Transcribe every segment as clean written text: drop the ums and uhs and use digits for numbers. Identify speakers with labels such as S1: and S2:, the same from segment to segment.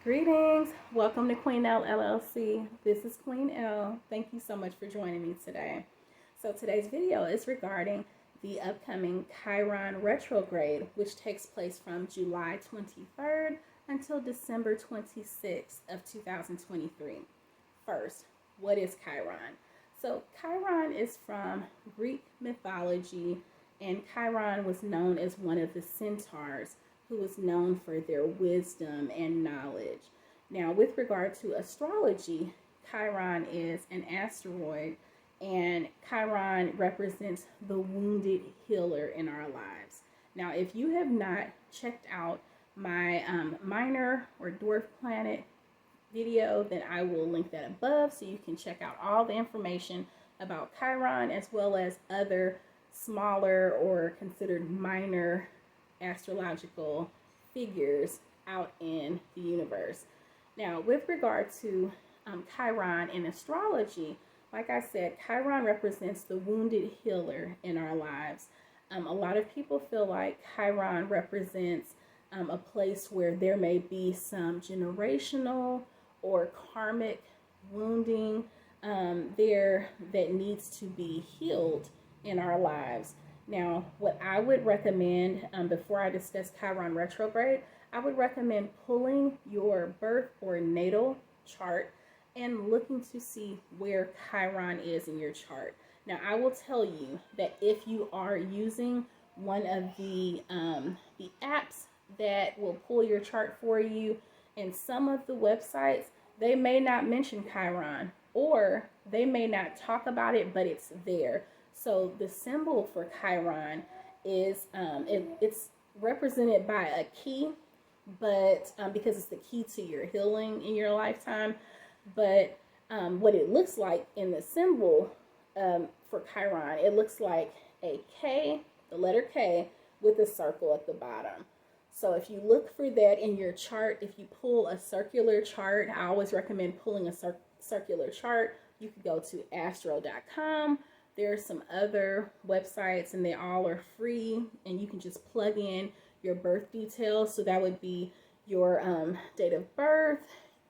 S1: Greetings. Welcome to Queen L LLC. This is Queen L. Thank you so much for joining me today. So today's video is regarding the upcoming CHIRON Retrograde, which takes place from July 23rd until December 26th of 2023. First, what is CHIRON? So Chiron is from Greek mythology, and Chiron was known as one of the centaurs who was known for their wisdom and knowledge. Now, with regard to astrology, Chiron is an asteroid, and Chiron represents the wounded healer in our lives. Now, if you have not checked out my minor or dwarf planet video, then I will link that above so you can check out all the information about Chiron as well as other smaller or considered minor astrological figures out in the universe. Now, with regard to Chiron in astrology, like I said, Chiron represents the wounded healer in our lives. A lot of people feel like Chiron represents a place where there may be some generational or karmic wounding there that needs to be healed in our lives. Now, what I would recommend before I discuss Chiron retrograde, I would recommend pulling your birth or natal chart and looking to see where Chiron is in your chart. Now, I will tell you that if you are using one of the apps that will pull your chart for you, in some of the websites, they may not mention Chiron, or they may not talk about it, but it's there. So the symbol for Chiron is, it's represented by a key, but because it's the key to your healing in your lifetime. But what it looks like in the symbol for Chiron, it looks like a K, the letter K, with a circle at the bottom. So if you look for that in your chart, if you pull a circular chart, I always recommend pulling a circular chart. You can go to astro.com. There are some other websites, and they all are free, and you can just plug in your birth details. So that would be your date of birth,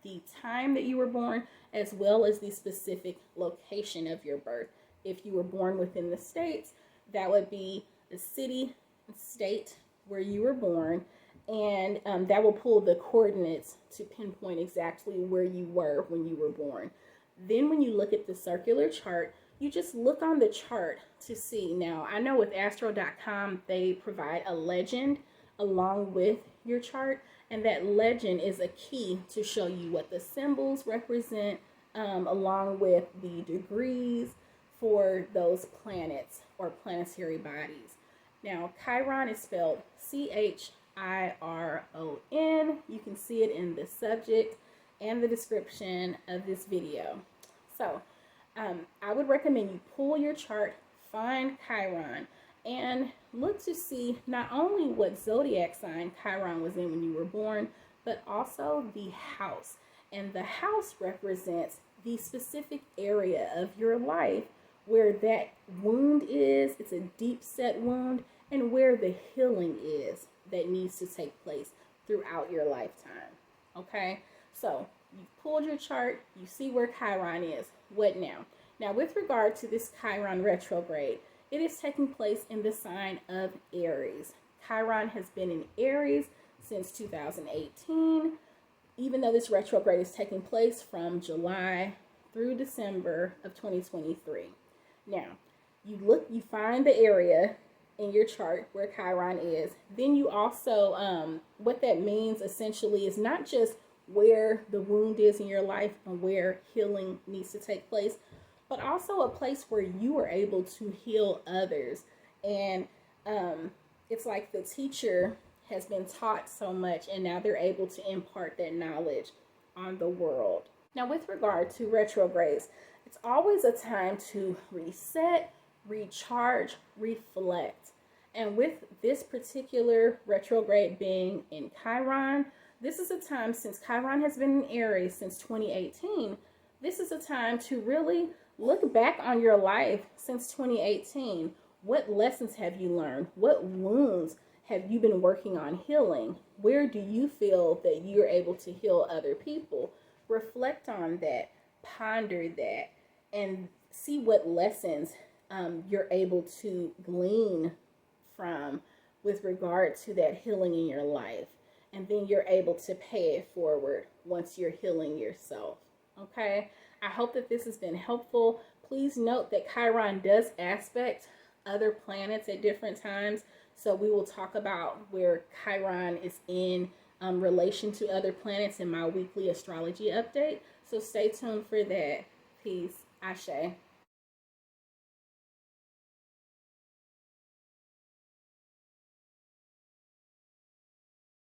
S1: the time that you were born, as well as the specific location of your birth. If you were born within the States, that would be the city and state where you were born, and that will pull the coordinates to pinpoint exactly where you were when you were born. Then when you look at the circular chart, you just look on the chart to see. Now, I know with astro.com, they provide a legend along with your chart, and that legend is a key to show you what the symbols represent, along with the degrees for those planets or planetary bodies. Now, Chiron is spelled CHIRON. You can see it in the subject and the description of this video. So, I would recommend you pull your chart, find Chiron, and look to see not only what zodiac sign Chiron was in when you were born, but also the house. And the house represents the specific area of your life where that wound is. It's a deep set wound, and where the healing is that needs to take place throughout your lifetime. Okay, so you've pulled your chart, you see where Chiron is. What now? Now, with regard to this Chiron retrograde, it is taking place in the sign of Aries. Chiron has been in Aries since 2018, even though this retrograde is taking place from July through December of 2023. Now, you find the area in your chart where Chiron is. Then you also, what that means essentially is not just where the wound is in your life and where healing needs to take place, but also a place where you are able to heal others. And it's like the teacher has been taught so much, and now they're able to impart that knowledge on the world. Now, with regard to retrogrades, it's always a time to reset, recharge, reflect. And with this particular retrograde being in Chiron, this is a time, since Chiron has been in Aries since 2018, this is a time to really look back on your life since 2018. What lessons have you learned? What wounds have you been working on healing? Where do you feel that you're able to heal other people? Reflect on that, ponder that, and see what lessons you're able to glean from with regard to that healing in your life. And then you're able to pay it forward once you're healing yourself. Okay? I hope that this has been helpful. Please note that Chiron does aspect other planets at different times. So we will talk about where Chiron is in relation to other planets in my weekly astrology update. So stay tuned for that. Peace. Ashe.